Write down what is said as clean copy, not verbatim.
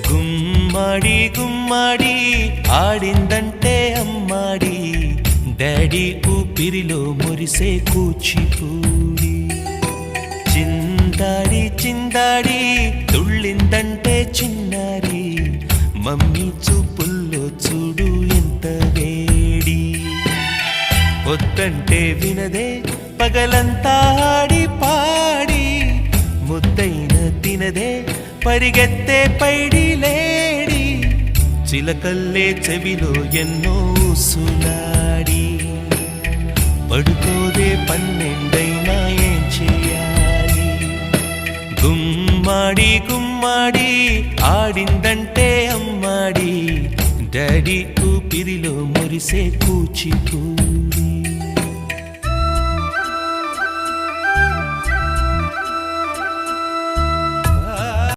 గుమ్మడి గుమ్మడి ఆడిందంటే అమ్మాడి daddy ఊపిరిలో మురిసే కూచిపూడి చిందాడి చిందాడి తుళ్ళిందంటే చిన్నారి మమ్మీ చూపుల్లో చూడు ఎంత వేడి వద్దంటే వినదే పగలంతా ఆడి పాడి ముద్దైన తినదే పరిగెత్తే పైడి లేడి చిలకల్లే చెవిలో ఎన్నో సులాడి పడుకోదే పన్నెండైనా ఏం చేయాలి గుమ్మాడి గుమ్మాడి ఆడిందంటే అమ్మాడి డాడీ ఊపిరిలో మురిసే కూచిపూడి